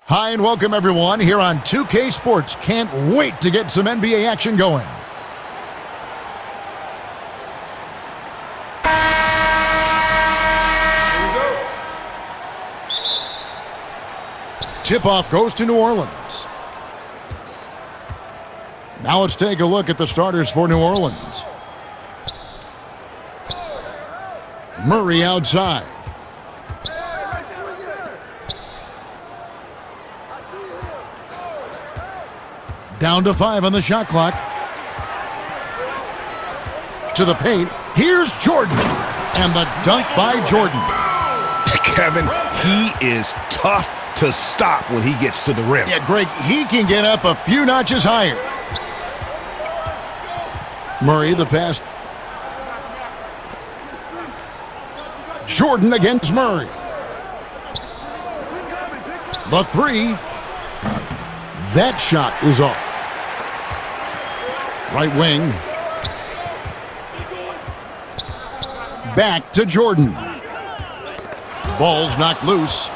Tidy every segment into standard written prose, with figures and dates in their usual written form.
Hi and welcome everyone here on 2K Sports. Can't wait to get some NBA action going. Tip-off goes to New Orleans. Now let's take a look at the starters for New Orleans. Murray outside. Down to 5 on the shot clock. To the paint. Here's Jordan. And the dunk by Jordan. Kevin, he is tough to stop when he gets to the rim. Yeah, Greg, he can get up a few notches higher. Murray, the pass. Jordan against Murray. The three. That shot is off. Right wing. Back to Jordan. Ball's knocked loose.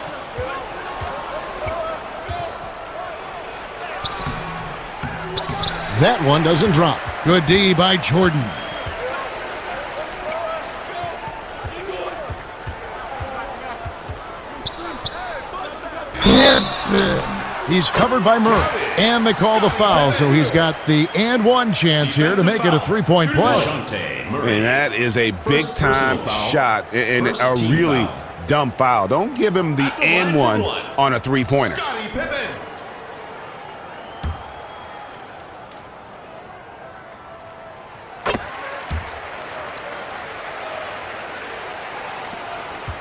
That one doesn't drop. Good D by Jordan. He's covered by Murray. And they call the foul, so he's got the and one chance here to make it a three-point play. And that is a big-time shot and a really dumb foul. Don't give him the and one on a three-pointer.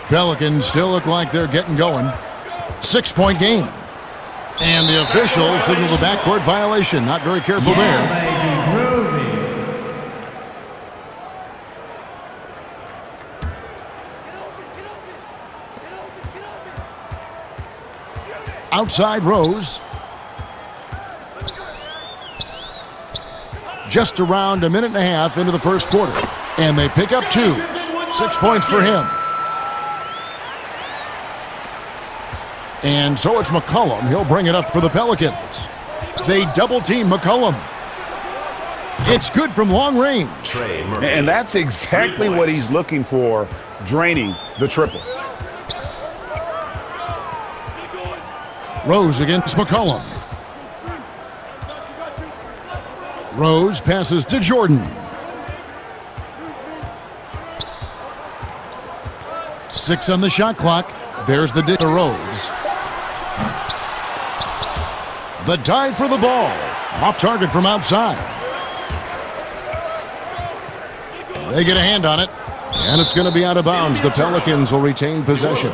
Pelicans still look like they're getting going. 6-point game. And the official signaled the backcourt violation. Not very careful there. Outside Rose. Just around a minute and a half into the first quarter. And they pick up 2. 6 points for him. And so it's McCollum. He'll bring it up for the Pelicans. They double-team McCollum. It's good from long range. And that's exactly what he's looking for, draining the triple. Rose against McCollum. Rose passes to Jordan. 6 on the shot clock. There's the dish to Rose. The dive for the ball. Off target from outside. They get a hand on it. And it's going to be out of bounds. The Pelicans will retain possession.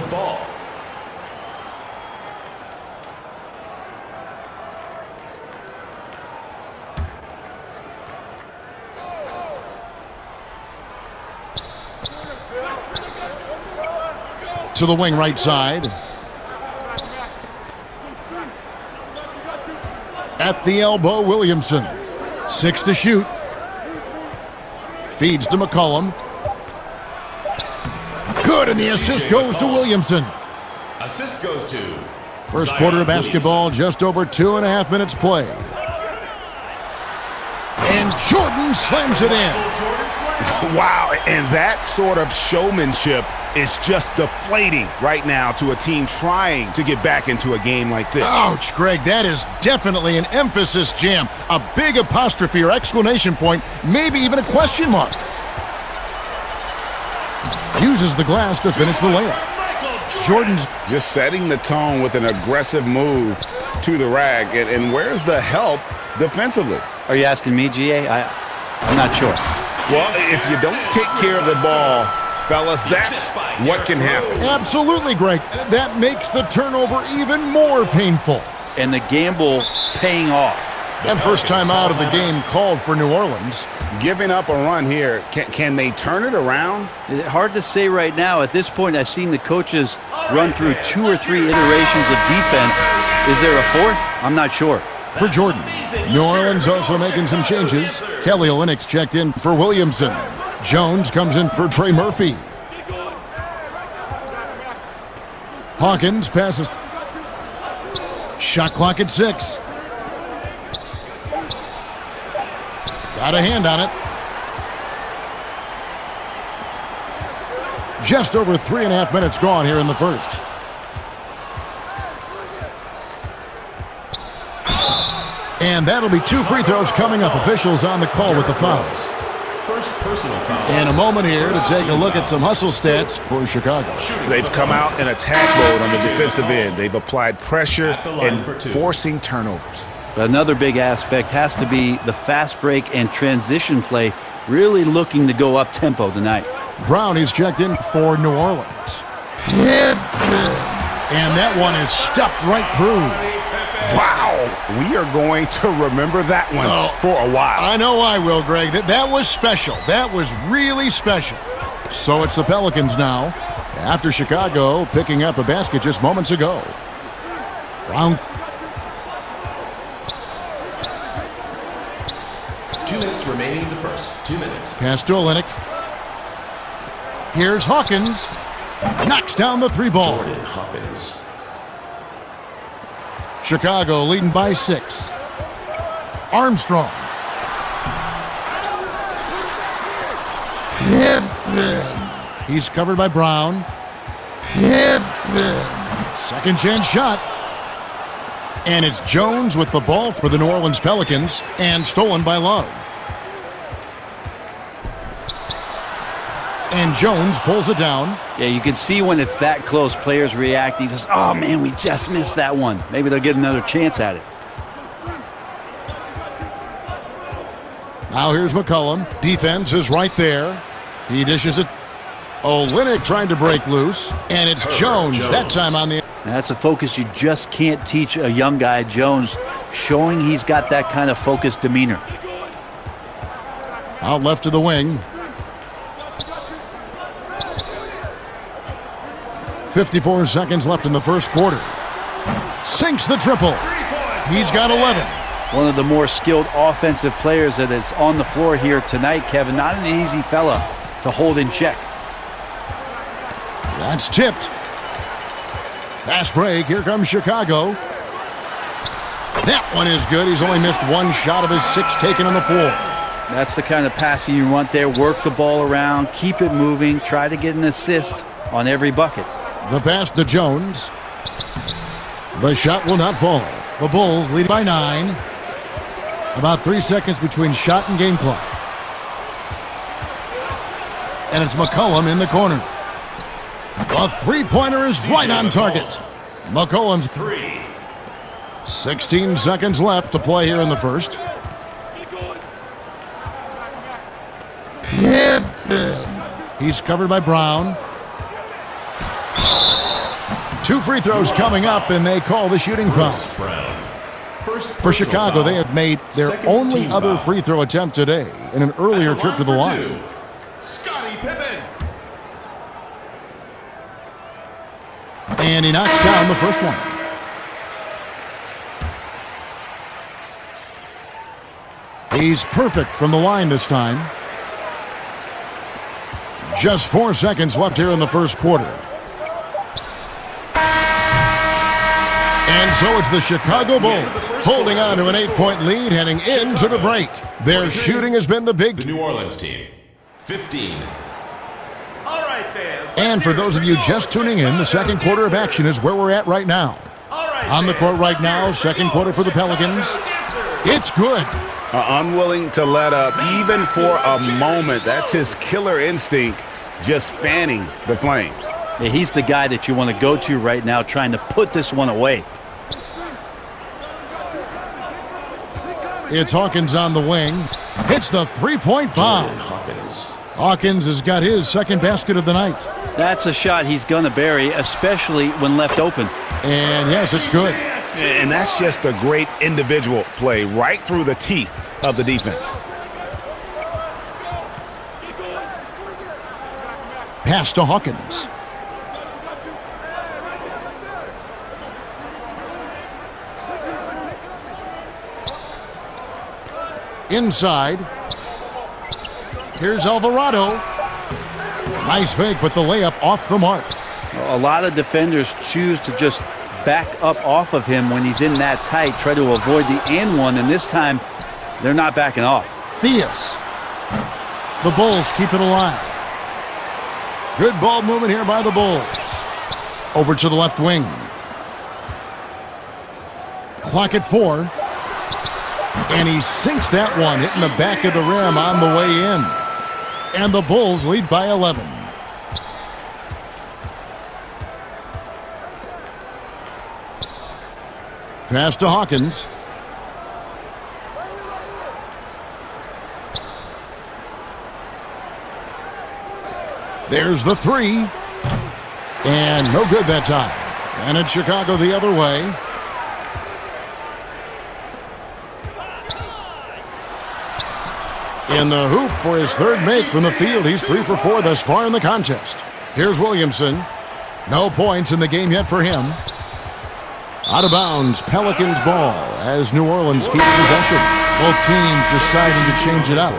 To the wing right side. At the elbow, Williamson. 6 to shoot. Feeds to McCollum. Good, and the assist goes to Williamson. Assist goes to First quarter of basketball, just over 2.5 minutes played. And Jordan slams it in. Wow, and that sort of showmanship is just deflating right now to a team trying to get back into a game like this. Ouch, Greg, that is definitely an emphasis jam. A big apostrophe or exclamation point, maybe even a question mark. Uses the glass to finish the layup. Jordan's just setting the tone with an aggressive move to the rack. And where's the help defensively? Are you asking me, GA? I'm not sure. Well, if you don't take care of the ball, fellas, that's what can happen. Absolutely, Greg. That makes the turnover even more painful. And the gamble paying off. And first time out of the game called for New Orleans. Giving up a run here, can they turn it around? Hard to say right now. At this point, I've seen the coaches run through 2 or 3 iterations of defense. Is there a fourth? I'm not sure. For Jordan. New Orleans also making some changes. Kelly Olynyk checked in for Williamson. Jones comes in for Trey Murphy. Hawkins passes. Shot clock at 6. Got a hand on it. Just over 3.5 minutes gone here in the first. And that'll be 2 free throws coming up. Officials on the call with the fouls. First personal foul. In a moment here to take a look at some hustle stats for Chicago. They've come out in attack mode on the defensive end. They've applied pressure and forcing turnovers. Another big aspect has to be the fast break and transition play, really looking to go up-tempo tonight. Brown, he's checked in for New Orleans. And that one is stuffed right through. Wow, we are going to remember that one for a while. I know I will, Greg. That was special. That was really special. So it's the Pelicans now, after Chicago picking up a basket just moments ago. Brown. 2 minutes remaining in the first. 2 minutes. Pass to Olynyk. Here's Hawkins. Knocks down the 3-ball. Jordan Hawkins. Chicago leading by 6. Armstrong. He's covered by Brown. Second chance shot. And it's Jones with the ball for the New Orleans Pelicans and stolen by Love. And Jones pulls it down. Yeah, you can see when it's that close, players reacting. Just, oh, man, we just missed that one. Maybe they'll get another chance at it. Now here's McCollum. Defense is right there. He dishes it. Olynyk trying to break loose. And it's Jones. That time on the... That's a focus you just can't teach a young guy. Jones showing he's got that kind of focused demeanor. Out left to the wing. 54 seconds left in the first quarter. Sinks the triple. He's got 11. One of the more skilled offensive players that is on the floor here tonight, Kevin. Not an easy fella to hold in check. That's tipped. Fast break. Here comes Chicago. That one is good. He's only missed 1 shot of his 6 taken on the floor. That's the kind of passing you want there. Work the ball around, keep it moving, try to get an assist on every bucket. The pass to Jones. The shot will not fall. The Bulls lead by 9. About 3 seconds between shot and game clock. And it's McCollum in the corner. A 3-pointer is right on target. McCollum's 3. 16 seconds left to play here in the first. He's covered by Brown. 2 free throws coming up, and they call the shooting foul. For Chicago, they have made their only other free throw attempt today in an earlier trip to the line. Scottie Pippen. And he knocks down the first one. He's perfect from the line this time. Just 4 seconds left here in the first quarter. And so it's the Chicago Bulls holding on to an 8-point lead heading into the break. Their shooting has been the big... The New Orleans team. 15. All right, fans. And for those of you just tuning in, the second quarter of action is where we're at right now. On the court right now, second quarter for the Pelicans. It's good. Unwilling to let up even for a moment. That's his killer instinct, just fanning the flames. Yeah, he's the guy that you want to go to right now trying to put this one away. It's Hawkins on the wing. Hits the 3-point bomb. Hawkins has got his second basket of the night. That's a shot he's going to bury, especially when left open. And yes, it's good. And that's just a great individual play right through the teeth of the defense. Pass to Hawkins. Inside. Here's Alvarado. Nice fake, but the layup off the mark. A lot of defenders choose to just back up off of him when he's in that tight, try to avoid the and one, and this time they're not backing off. Theus. The Bulls keep it alive. Good ball movement here by the Bulls. Over to the left wing. Clock at 4. And he sinks that one, hitting the back of the rim on the way in. And the Bulls lead by 11. Pass to Hawkins. There's the 3. And no good that time. And it's Chicago the other way. In the hoop for his third make from the field. He's 3 for 4 thus far in the contest. Here's Williamson. No points in the game yet for him. Out of bounds, Pelicans ball as New Orleans keeps possession. Both teams deciding to change it up.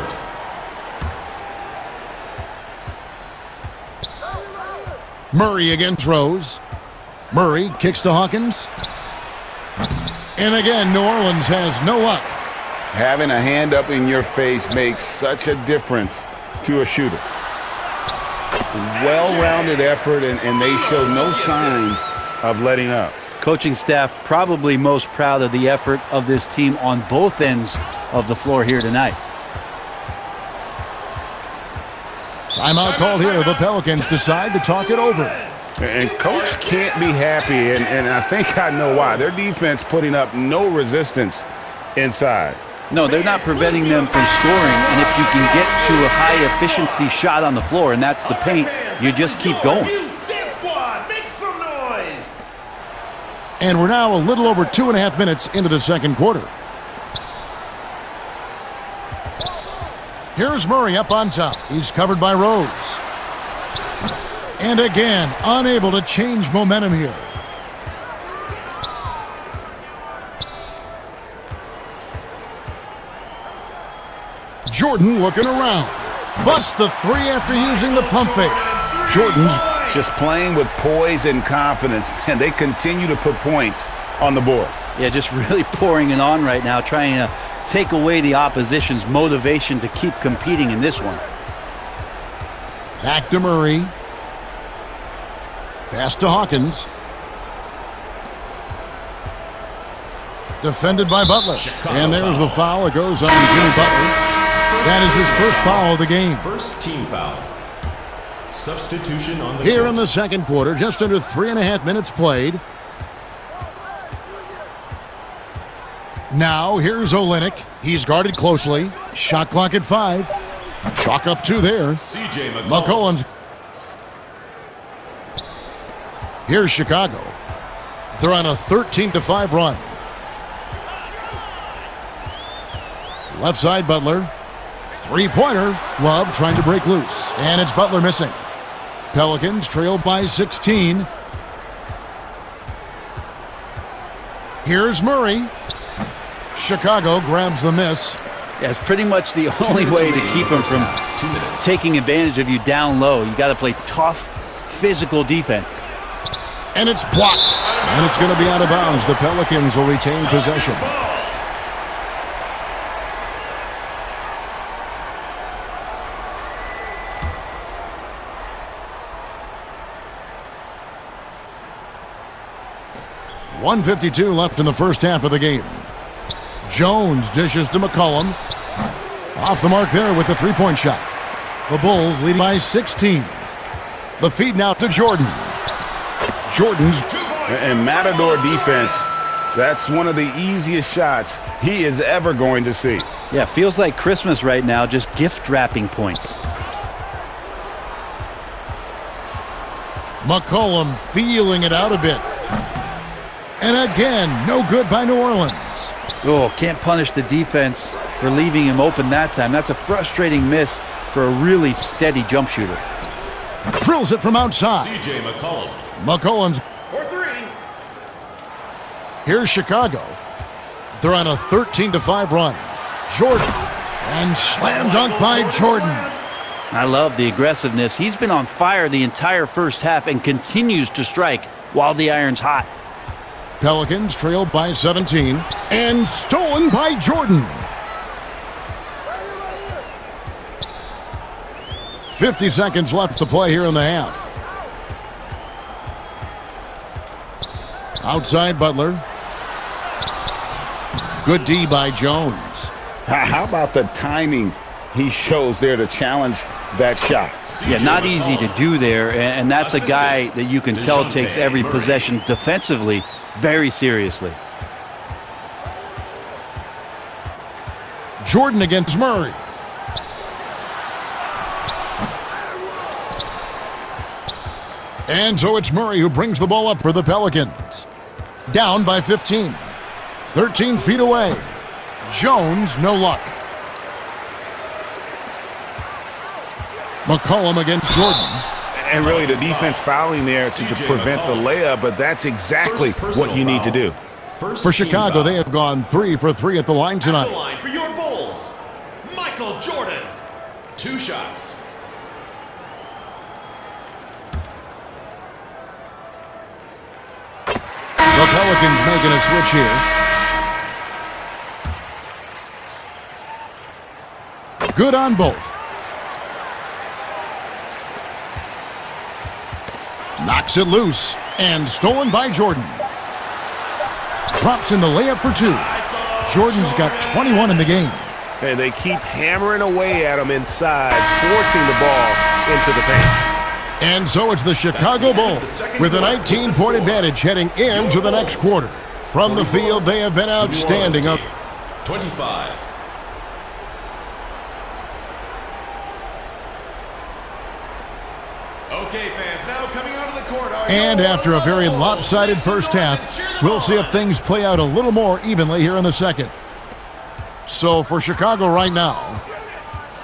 Murray again throws. Murray kicks to Hawkins. And again, New Orleans has no luck. Having a hand up in your face makes such a difference to a shooter. Well-rounded effort, and they show no signs of letting up. Coaching staff probably most proud of the effort of this team on both ends of the floor here tonight. Timeout called here. The Pelicans decide to talk it over. And Coach can't be happy, and I think I know why. Their defense putting up no resistance inside. No, they're not preventing them from scoring, and if you can get to a high-efficiency shot on the floor, and that's the paint, you just keep going. And we're now a little over 2.5 minutes into the second quarter. Here's Murray up on top. He's covered by Rose. And again, unable to change momentum here. Jordan looking around. Busts the 3 after using the pump fake. Jordan's just playing with poise and confidence, and they continue to put points on the board. Yeah, just really pouring it on right now, trying to take away the opposition's motivation to keep competing in this one. Back to Murray. Pass to Hawkins. Defended by Butler. And there's the foul. It goes on Jimmy Butler. That is his first foul of the game. First team foul. Substitution on the Here court. in the second quarter, just under 3.5 minutes played. Now, here's Olynyk. He's guarded closely. Shot clock at 5. Chalk up 2 there. C.J. McCollum's. Here's Chicago. They're on a 13-5 run. Left side, Butler. Three-pointer. Love trying to break loose. And it's Butler missing. Pelicans trail by 16. Here's Murray. Chicago grabs the miss. Yeah, it's pretty much the only way to keep them from taking advantage of you down low. You got to play tough, physical defense. And it's blocked. And it's going to be out of bounds. The Pelicans will retain possession. .152 left in the first half of the game. Jones dishes to McCollum. Off the mark there with the three-point shot. The Bulls leading by 16. The feed now to Jordan. Jordan's. And Matador defense, that's one of the easiest shots he is ever going to see. Yeah, feels like Christmas right now, just gift wrapping points. McCollum feeling it out a bit. And again, no good by New Orleans. Oh, can't punish the defense for leaving him open that time. That's a frustrating miss for a really steady jump shooter. Drills it from outside. C.J. McCollum. McCollum's. For 3. Here's Chicago. They're on a 13-5 run. Jordan. And slam dunk by Jordan. I love the aggressiveness. He's been on fire the entire first half and continues to strike while the iron's hot. Pelicans trail by 17 and stolen by Jordan. 50 seconds left to play here in the half. Outside Butler. Good D by Jones. How about the timing he shows there to challenge that shot? Yeah, not easy to do there, and that's a guy that you can tell takes every possession defensively very seriously. Jordan against Murray. And so it's Murray who brings the ball up for the Pelicans. Down by 15. 13 feet away. Jones, no luck. McCollum against Jordan. And really the defense fouling there to prevent the layup, but that's exactly what you need to do. For Chicago, they have gone 3 for 3 at the line tonight. At the line for your Bulls, Michael Jordan. 2 shots. The Pelicans making a switch here. Good on both. Knocks it loose and stolen by Jordan. Drops in the layup for 2. Jordan's got 21 in the game. And they keep hammering away at him inside, forcing the ball into the paint. And so it's the Chicago Bulls with a 19-point advantage heading into the next quarter. From the field, they have been outstanding. 25. Okay, fans, now coming onto the court. And after a very lopsided first half, we'll see if things play out a little more evenly here in the second. So for Chicago right now,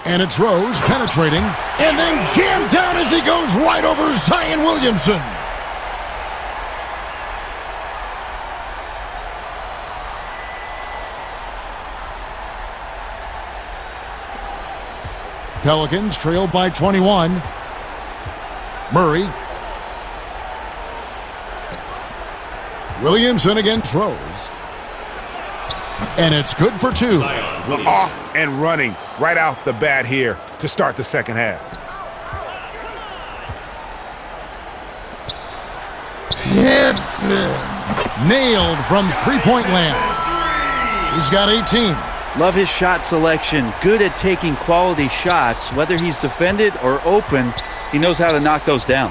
and it's Rose penetrating, and then jammed down as he goes right over Zion Williamson. Pelicans trail by 21. Murray. Williamson against Rose. And it's good for 2. Off and running right off the bat here to start the second half. Nailed from three-point land. He's got 18. Love his shot selection. Good at taking quality shots. Whether he's defended or open, he knows how to knock those down.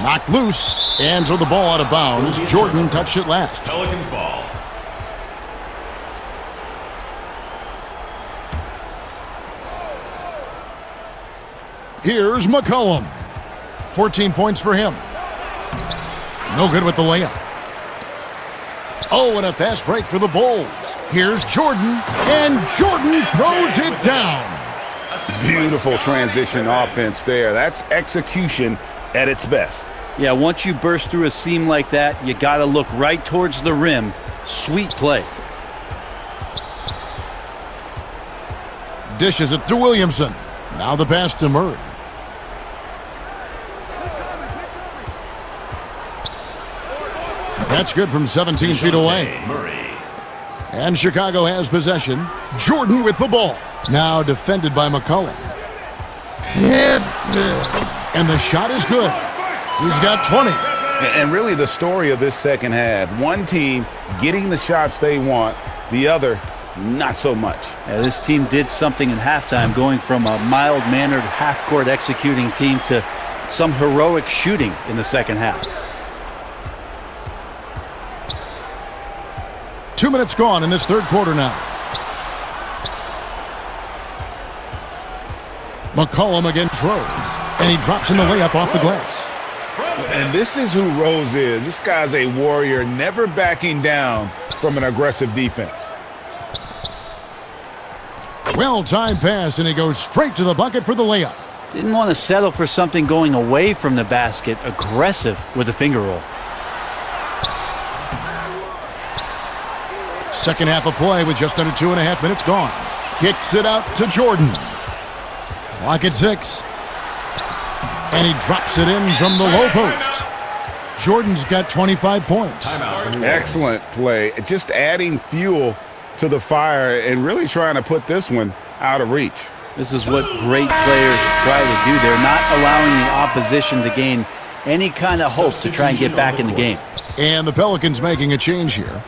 Knocked loose. And so the ball out of bounds. Jordan touched it last. Pelicans ball. Here's McCollum. 14 points for him. No good with the layup. Oh, and a fast break for the Bulls. Here's Jordan, and Jordan throws it down. Beautiful transition offense there. That's execution at its best. Yeah, once you burst through a seam like that, you got to look right towards the rim. Sweet play. Dishes it to Williamson. Now the pass to Murray. That's good from 17 feet away. Murray. And Chicago has possession. Jordan with the ball. Now defended by McCollum. And the shot is good. He's got 20. And really the story of this second half, one team getting the shots they want, the other not so much. Yeah, this team did something in halftime, going from a mild-mannered half-court executing team to some heroic shooting in the second half. 2 minutes gone in this third quarter now. McCollum against Rose. And he drops in the layup off the glass. And this is who Rose is. This guy's a warrior, never backing down from an aggressive defense. Well-timed pass, and he goes straight to the bucket for the layup. Didn't want to settle for something going away from the basket. Aggressive with a finger roll. Second half of play with just under 2.5 minutes gone. Kicks it out to Jordan. Clock at 6. And he drops it in from the low post. Jordan's got 25 points. Timeout for New Orleans. Excellent play. Just adding fuel to the fire and really trying to put this one out of reach. This is what great players try to do. They're not allowing the opposition to gain any kind of hope to try and get back in the game. And the Pelicans making a change here.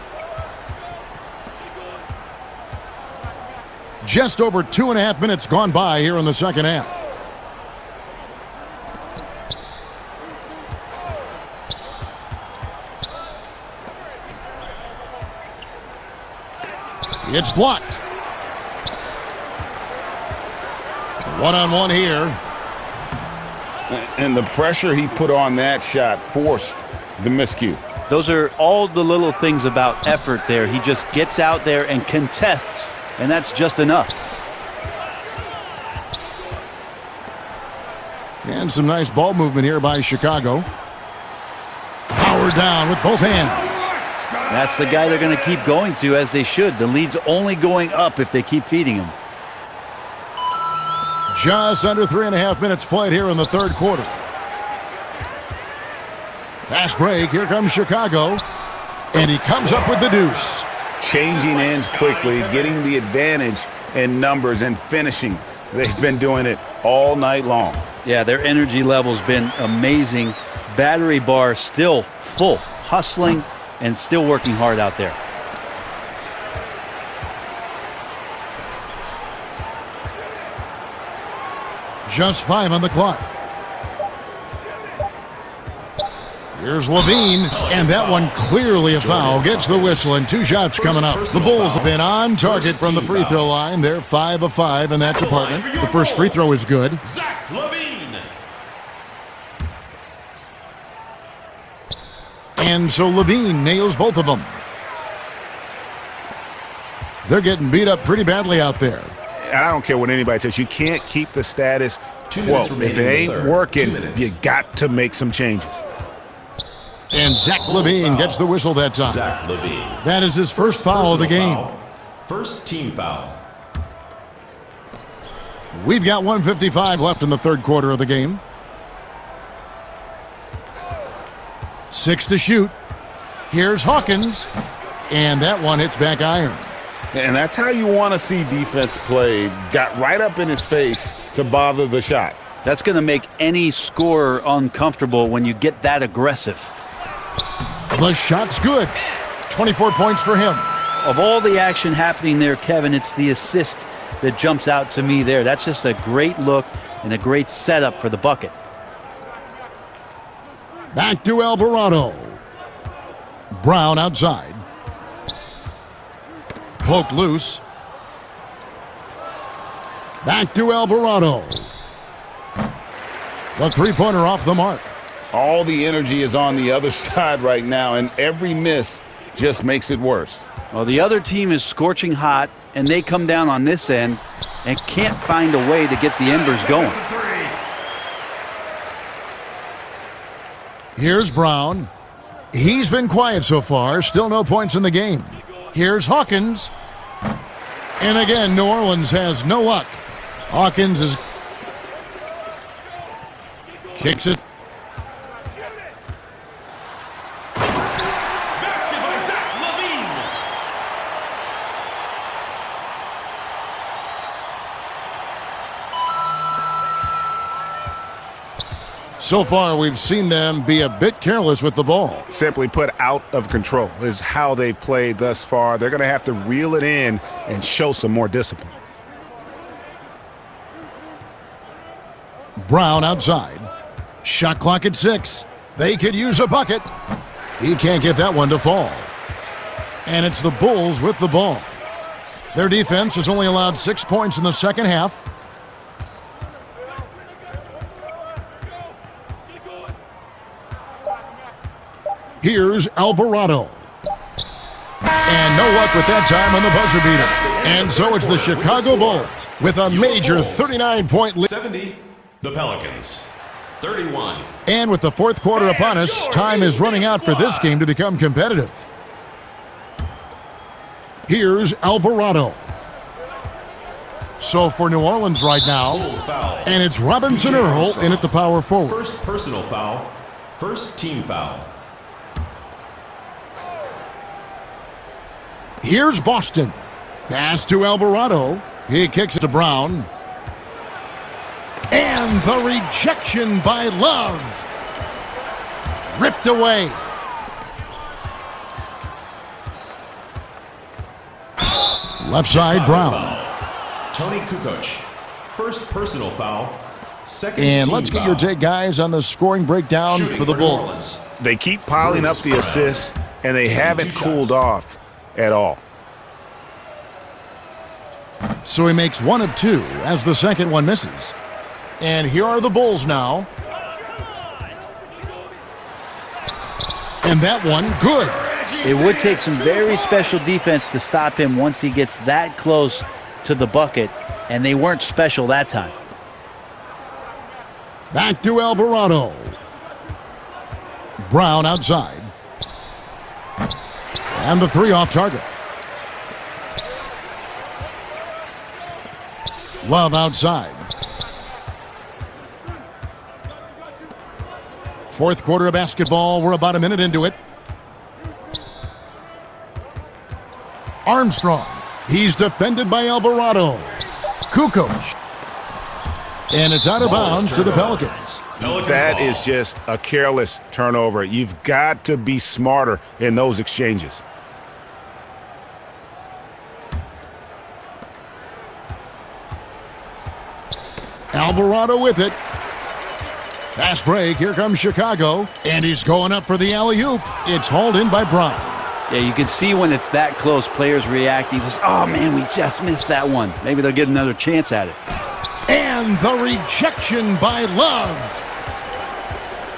Just over 2.5 minutes gone by here in the second half. It's blocked. One-on-one here. And the pressure he put on that shot forced the miscue. Those are all the little things about effort there. He just gets out there and contests, and that's just enough. And some nice ball movement here by Chicago. Power down with both hands. That's the guy they're going to keep going to, as they should. The lead's only going up if they keep feeding him. Just under 3.5 minutes played here in the third quarter. Fast break. Here comes Chicago. And he comes up with the deuce. Changing ends quickly, getting the advantage in numbers and finishing. They've been doing it all night long. Yeah, their energy level's been amazing. Battery bar still full, hustling and still working hard out there. Just 5 on the clock. Here's Levine, and that one clearly a foul. Gets the whistle, and 2 shots coming up. The Bulls have been on target from the free throw line. They're 5 of 5 in that department. The first free throw is good. Zach Levine. And so Levine nails both of them. They're getting beat up pretty badly out there. And I don't care what anybody says. You can't keep the status 2 quo. minutes If remaining it in the ain't third. working, 2 minutes. you got to make some changes. And Zach Levine gets the whistle that time. Zach Levine. That is his first foul of the Personal game. foul. First team foul. We've got 1:55 left in the third quarter of the game. 6 to shoot. Here's Hawkins. And that one hits back iron. And that's how you want to see defense play. Got right up in his face to bother the shot. That's going to make any scorer uncomfortable when you get that aggressive. The shot's good. 24 points for him. Of all the action happening there, Kevin, it's the assist that jumps out to me there. That's just a great look and a great setup for the bucket. Back to Alvarado. Brown outside. Poked loose. Back to Alvarado. The three-pointer off the mark. All the energy is on the other side right now, and every miss just makes it worse. Well, the other team is scorching hot, and they come down on this end and can't find a way to get the embers going. Here's Brown. He's been quiet so far. Still no points in the game. Here's Hawkins. And again, New Orleans has no luck. Hawkins is kicks it. Basket by Zach Levine. So far, we've seen them be a bit careless with the ball. Simply put, out of control is how they've played thus far. They're going to have to reel it in and show some more discipline. Brown outside. Shot clock at 6. They could use a bucket. He can't get that one to fall. And it's the Bulls with the ball. Their defense has only allowed 6 points in the second half. Here's Alvarado. And no luck with that time on the buzzer beater. And so it's the Chicago Bulls with a major 39-point lead. 70. The Pelicans. 31. And with the fourth quarter upon us, time is running out for this game to become competitive. Here's Alvarado. So for New Orleans right now, Bulls foul. and it's Robinson Earl in at the power forward. First personal foul. First team foul. Here's Boston. Pass to Alvarado. He kicks it to Brown. And the rejection by Love. Ripped away. Left side, Brown. Tony Kukoc. First personal foul. Second And team let's get foul. your take, guys, on the scoring breakdown Shooting for the New Bulls. Orleans. They keep piling up the assists, and they haven't cooled off at all. So he makes 1 of 2 as the second one misses. And here are the Bulls now. And that one, good. It would take some very special defense to stop him once he gets that close to the bucket, and they weren't special that time. Back to Alvarado. Brown outside. And the 3 off target. Love outside. Fourth quarter of basketball. We're about a minute into it. Armstrong. He's defended by Alvarado. Kukoc. And it's out of bounds to the Pelicans. Pelicans That ball. is just a careless turnover. You've got to be smarter in those exchanges. Alvarado with it. Fast break. Here comes Chicago. And he's going up for the alley-oop. It's hauled in by Brown. Yeah, you can see when it's that close, players reacting. Just, oh, man, we just missed that one. Maybe they'll get another chance at it. And the rejection by Love.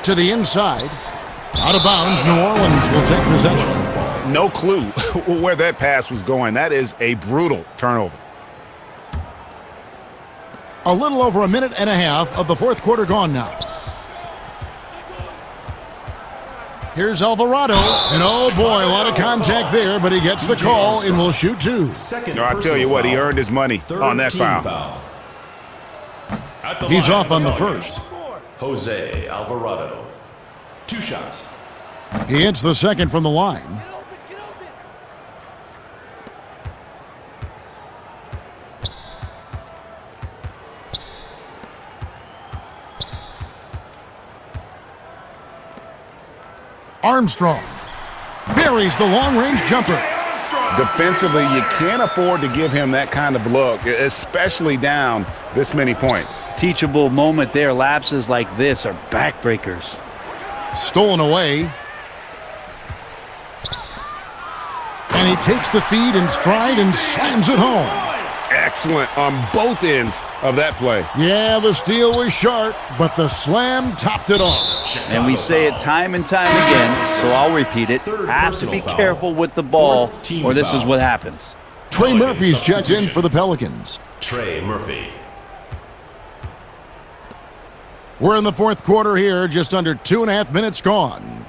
To the inside. Out of bounds. New Orleans will take possession. No clue where that pass was going. That is a brutal turnover. A little over a minute and a half of the fourth quarter gone now. Here's Alvarado. And oh boy, a lot of contact there, but he gets the call and will shoot 2. Second No, I tell personal you what, he foul. earned his money Third on that team foul. At the He's line off for on the Pelicans, first. Jose Alvarado. 2 shots. He hits the second from the line. Armstrong buries the long-range jumper. Defensively, you can't afford to give him that kind of look, especially down this many points. Teachable moment there. Lapses like this are backbreakers. Stolen away. And he takes the feed in stride and slams it home. Excellent on both ends of that play. Yeah, the steal was sharp, but the slam topped it off. And we say it time and time again, so I'll repeat it. Third Have to personal be foul. careful with the ball, Fourth team or this is foul. what happens. Trey Pelicans Murphy's checked in substitution. for the Pelicans. Trey Murphy. We're in the fourth quarter here, just under 2.5 minutes gone.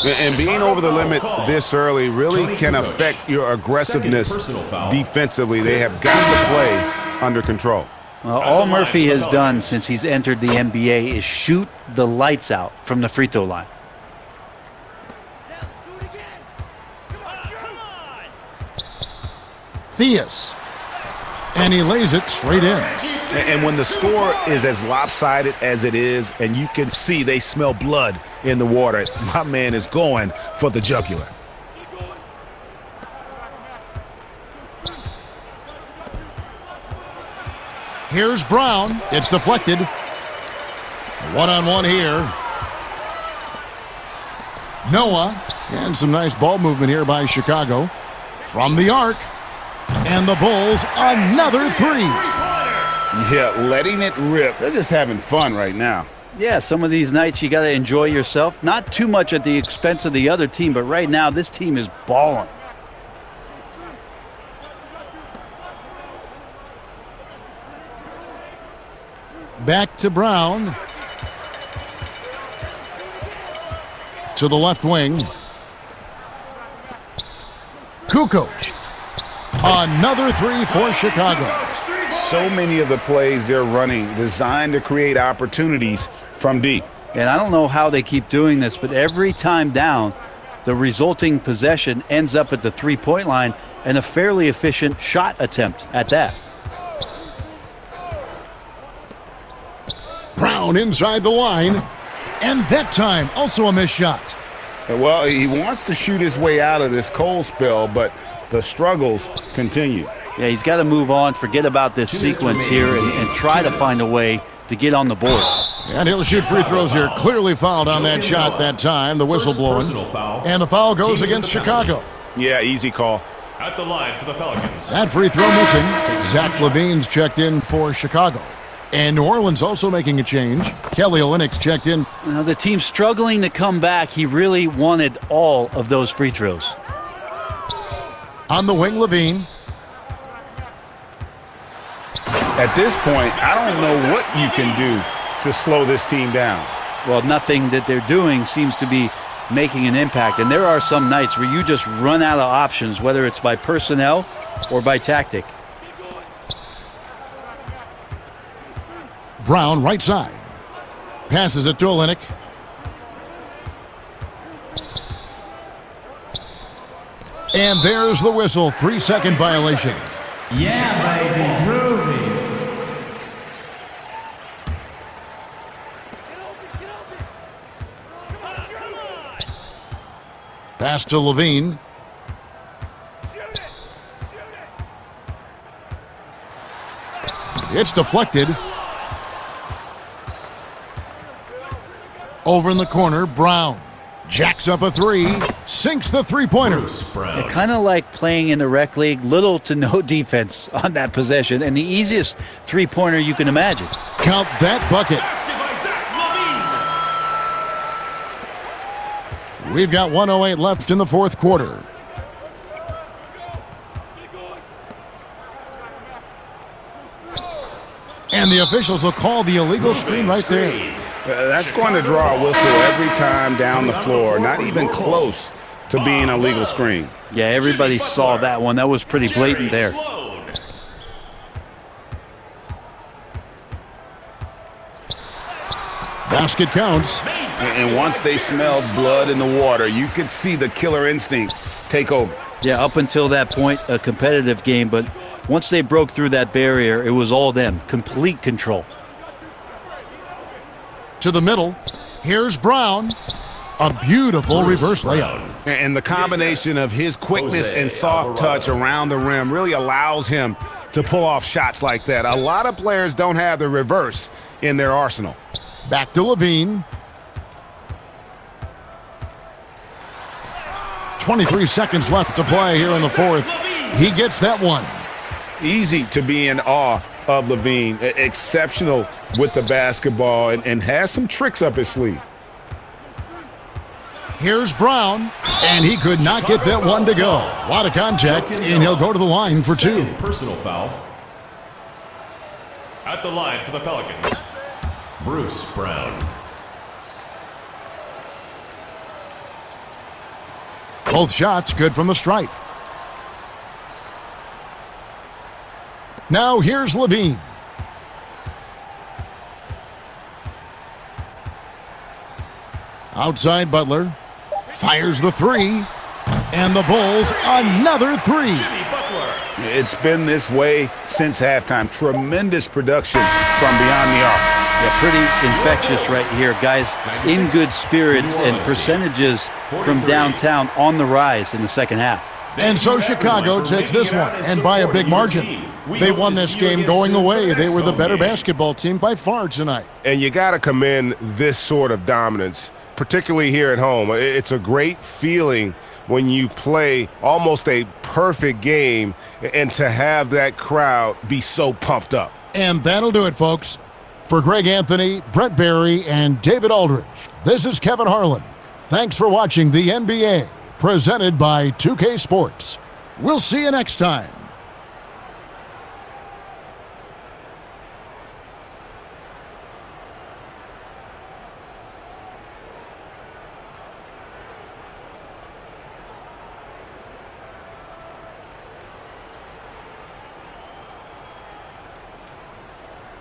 And being over the limit this early really Tony can Kukoc. affect your aggressiveness Second personal foul. defensively. They have got to play under control. Well, At all the line Murphy for the has done Pelicans. since he's entered the NBA is shoot the lights out from the free throw line. Theus. And he lays it straight in. And when the score is as lopsided as it is, and you can see they smell blood in the water, my man is going for the jugular. Here's Brown. It's deflected. One-on-one here. Noah. And some nice ball movement here by Chicago. From the arc. And the Bulls, another 3. Yeah, letting it rip. They're just having fun right now. Yeah, some of these nights you got to enjoy yourself. Not too much at the expense of the other team, but right now this team is balling. Back to Brown. To the left wing. Kukoc. Another 3 for Chicago. So many of the plays they're running designed to create opportunities from deep. And I don't know how they keep doing this, but every time down, the resulting possession ends up at the three-point line, and a fairly efficient shot attempt at that. Brown inside the line. And that time, also a missed shot. Well, he wants to shoot his way out of this cold spell, but the struggles continue. Yeah, he's got to move on, forget about this sequence here, and try to find a way to get on the board. And he'll shoot free throws here. Clearly fouled on that shot that time. The whistle blowing. And the foul goes against Chicago. Yeah, easy call. At the line for the Pelicans. That free throw missing. Zach Levine's checked in for Chicago. And New Orleans also making a change. Kelly Olynyk's checked in. Now the team's struggling to come back. He really wanted all of those free throws. On the wing, Levine. At this point, I don't know what you can do to slow this team down. Well, nothing that they're doing seems to be making an impact. And there are some nights where you just run out of options, whether it's by personnel or by tactic. Brown, right side. Passes it to Olynyk. And there's the whistle. 3-second violation. Yeah, baby, groovy. Pass to Levine. It's deflected. Over in the corner, Brown jacks up a three, sinks the three-pointer. Kind of like playing in the rec league, little to no defense on that possession, and the easiest three-pointer you can imagine. Count that bucket. We've got 1:08 left in the fourth quarter. And the officials will call the illegal screen right there. That's going to draw a whistle every time down the floor. Not even close to being a legal screen. Yeah, everybody saw that one. That was pretty blatant there. Basket counts. And once they smelled blood in the water, you could see the killer instinct take over. Yeah, up until that point, a competitive game, but once they broke through that barrier, it was all them. Complete control. To the middle. Here's Brown. A beautiful reverse layup. And the combination of his quickness and soft touch around the rim really allows him to pull off shots like that. A lot of players don't have the reverse in their arsenal. Back to Levine. 23 seconds left to play here in the fourth. He gets that one. Easy to be in awe of Levine. Exceptional with the basketball and has some tricks up his sleeve. Here's Brown, and he could not get that one to go. A lot of contact, and he'll go to the line for two. Personal foul. At the line for the Pelicans, Bruce Brown. Both shots good from the stripe. Now here's Levine. Outside Butler. Fires the three. And the Bulls another three. It's been this way since halftime. Tremendous production from beyond the arc. Yeah, pretty infectious right here. Guys in good spirits and percentages from downtown on the rise in the second half. And so Chicago takes this one, and by a big margin. They won this game going away. They were the better basketball team by far tonight. And you got to commend this sort of dominance, particularly here at home. It's a great feeling when you play almost a perfect game and to have that crowd be so pumped up. And that'll do it, folks. For Greg Anthony, Brett Barry, and David Aldridge, this is Kevin Harlan. Thanks for watching the NBA, presented by 2K Sports. We'll see you next time.